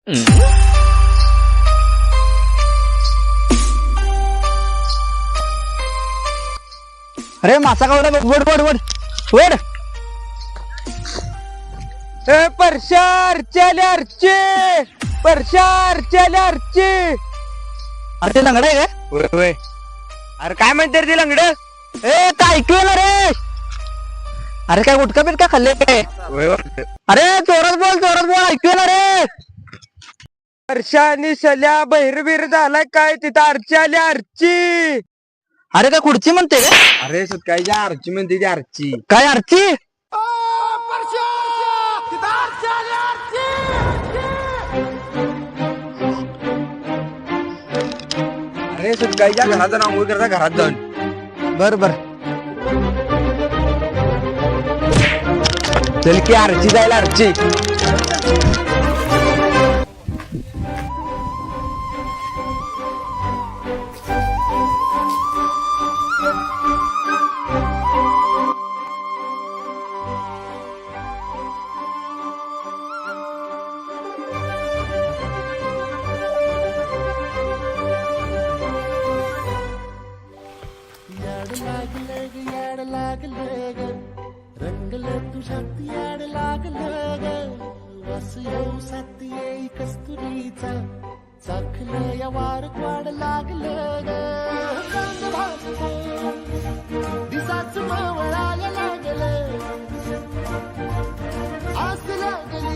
अरे मासा गावला बघ. वड वड वड वड. परशार चल्यारचे परशार चल्यारचे. अरे ते लंगडा आहे होय होय. अरे काय म्हणते रे ते लंगड? ए काय ऐकू ना रे. अरे काय गुटखा बिटका खाल्ले काय? अरे जोरात बोल ऐकू ना रे. परशानी सल्या बहिरबीर झालाय काय तिथं आरची आली आरची. अरे काय खुर्ची म्हणते काय? अरे सुटकायच्या आरची म्हणते ती आरची. काय आरची? अरे सुटकायच्या घरात जाऊन आंघोळ करता घरात जाऊन. बर बर. चल की आरची जायला आरची. याड लागलं ग रंगलं तुझ्यात याड लागलं ग वास येऊ साथ येई कस्तुरीचा चाखलं या वार वाड लागलं ग दिसाच मावळायला लागलं आस लागली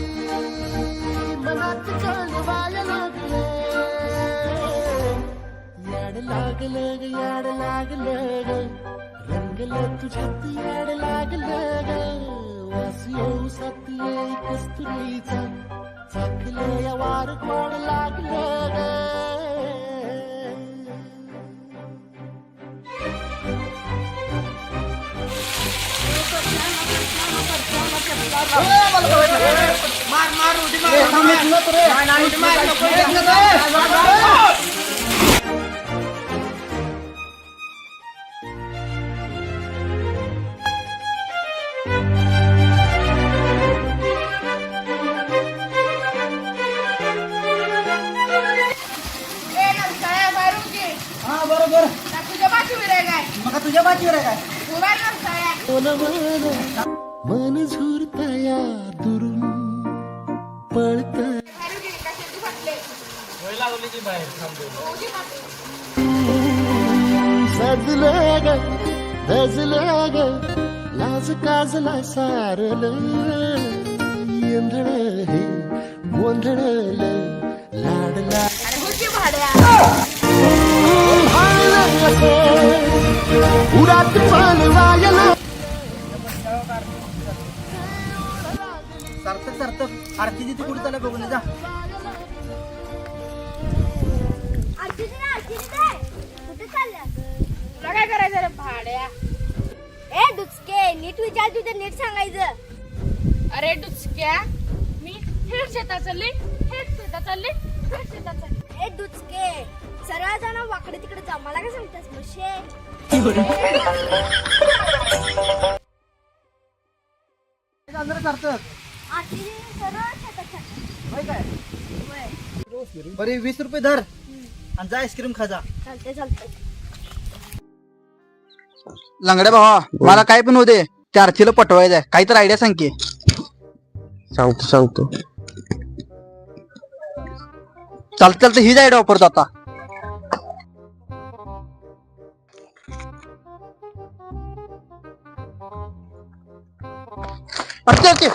मनात कळवायला लागलं याड लागलं ग याड लागलं ग रंगलं तुझ्यात याड लागलं ग वास येऊ साथ येई कस्तुरीचा चाखलं या वार वाड लागलं ग तुझ्या बाजूवर आहे काय? मन झुरतया दुरून पळत सजलं ग धजलं ग लाज काजला सारलं येंधळ हे गोंधळलं लाडला उरात पालवायला सार्थक सार्थक आरती तिथे कुठे चालला बघून जा. तुला काय करायचं रे भाड्या? ए डुचके नीट विचार तुझं नीट सांगायचं. अरे डुचक्या मी थेट शेतात चालली थेट शेतात चालली थेट शेतात चालली. ए डुचके सरळ जाणं वाकडे तिकडे जा. मला काय सांगतेस मशे? सार्थक आरती सरळ शेतात चालली. काय बरे 20 रुपये धर आणि जा आईस्क्रीम खा जा. चालते चालते. लंगड्या भावा मला काय पण होते त्या आरतीला पटवायचंय. काहीतरी आयडिया सांग की. सांगतो चालतं हीच आयडिया वापरतो आता. अरे थँक्यू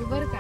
बरं का.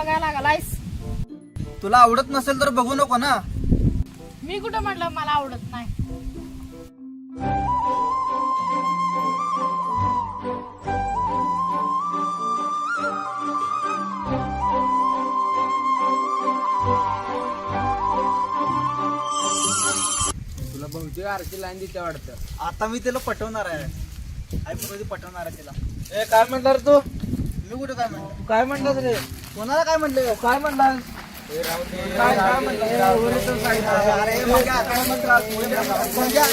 बघायला लागलायस? तुला आवडत नसेल तर बघू नको ना. मी कुठं म्हटलं मला आवडत नाही. तुला बहुतेक आरची लाईन देते वाटतं. आता मी तिला पटवणार आहे. आयफोन पटवणार आहे तिला. ए काय म्हणणार तू? मी कुठे काय म्हणलं? तू काय म्हणलास रे? कोणाला काय म्हणलं? काय म्हणलास? काय म्हणलं? अरे मंग्या काय म्हणतात? मंग्या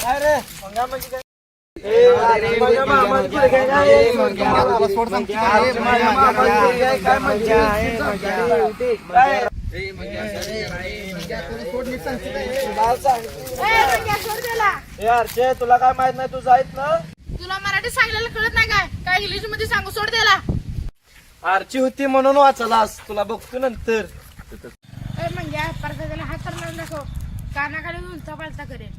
काय रे? मंग्या म्हणजे काय? तुला काय माहित नाही? तू जायत ना. तुला मराठी सांगितलेलं कळत नाही काय? काय इंग्लिश मध्ये सांगू सोड त्याला. आरची होती म्हणून वाचलास. तुला बघतो नंतर. म्हणजे परत त्याला हात तर नको. कानाखाली उलटा पालता करेल.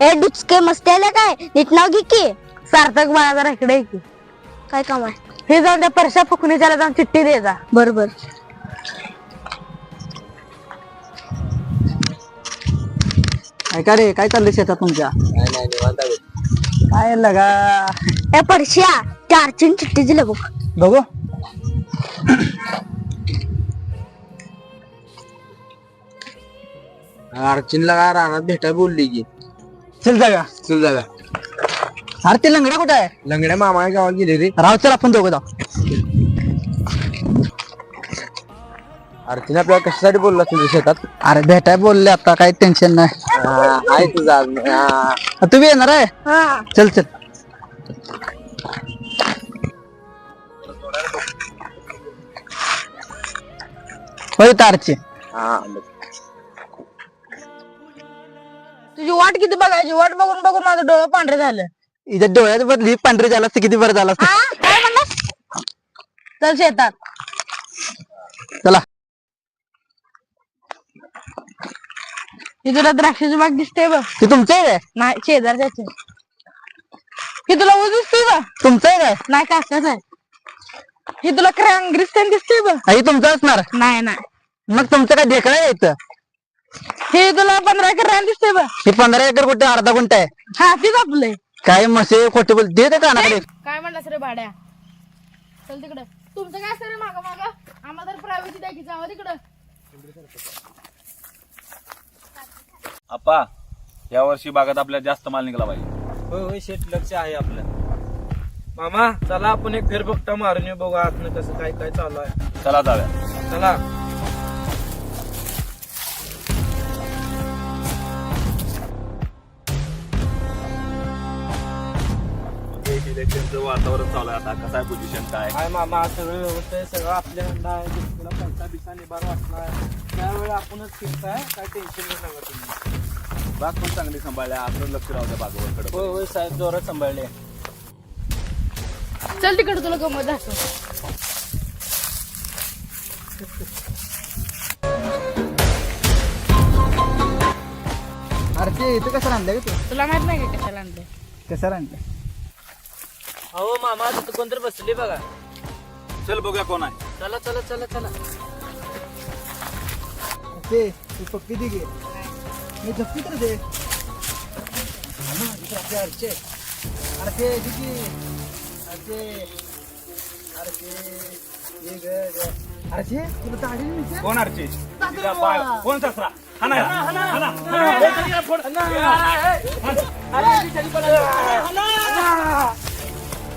ए डुचके मस्ती आल्या काय? नीट नाव घे की. सार्थक मला जरा इकडे की. काय काम आहे? हे जाऊन त्या परशा फुकणीच्याला जाऊन चिठ्ठी दे जा. बरोबर. ऐका रे काय चाललंय शेतात तुमच्या? काय लगा ए परश्या चार्जिंग चिठ्ठी दिलं बघ. बघू. अर्चिनला काय रानात भेटाय बोलली की. चल जागा. चल जागा. अरे ते लंगड्या कुठे आहे? लंगड्या मामा गावात गेले रे. राव चल आपण दोघं जाऊ. अर्चिन आपल्याला कशासाठी बोलला तुझ्या शेतात? अरे भेटाय बोलले आता काही टेन्शन नाही. आहे तुझा अजून. तू बी येणार आहे? चल चल. होय तारची. तुझी वाट किती बघायची? वाट बघून बघून माझं डोळं पांढरे झालं. इथे डोळ्यात बदली पांढरी झाला असतं किती बरं झालं असतं. काय म्हणलास? चल शेतात. चला. ही तुला द्राक्षाची बाग दिसते बघ. ते तुमचं आहे काय? नाही शेजारच्याच आहे. ही तुला ऊस दिसते बघ. तुमचं आहे काय? नाही काकाच आहे. ही तुला क्रांग्रिस्तान दिसते बघ. आई तुमचं असणार. नाही नाही. मग तुमचं काय ढेकळं यायचं? हे तुला 15 एकर रान दिसते बघ. हे 15 एकर कुठे अर्धा गुंठा आहे? हा तीच आपलंय. काय मसे खोटे बोल दे कानाकडे. काय म्हणलास रे भाड्या? चल तिकडं. तुमचं काय असतं रे माग माग? आम्हाला तर प्रायव्हेसी द्या की. जावं तिकडं. आप्पा या वर्षी बागात आपल्याला जास्त माल निघाला पाहिजे. होय होय शेट लक्ष आहे आपलं. मामा चला आपण एक फेरबघता मारून येऊ. बघू आतनं कसं काय काय चालू आहे. चला जाऊया. चला. इलेक्शनचं वातावरण चालू आहे आता. कसं आहे पोझिशन काय? काय मामा सगळं व्यवस्था सगळं आपल्या तुला पैसा बिसा निभार वाटणार. त्यावेळी आपणच फिरताय. काय टेन्शन नाही सांगा तुम्ही. बाग पण चांगली सांभाळल्या. आपलं लक्ष राहू द्या बागेवर. होय होय साहेब जोरात सांभाळले. चल तिकडं तुला गमत दाखव. अरे ते इथं कसं आणलंय तू? तुला माहित नाही का कशाला आणलंय? कसं आणलंय? अहो मामा तिथं कोणतरी बसली बघा. चल बघूया कोण आहे. चला चला चला चला. ते तू पक्की दे. मी झपकी तर दे. आपले अर्चे अरे ते किती अरे तुला दाढी नाही कोण अर्ची कोण सासरा हाना का?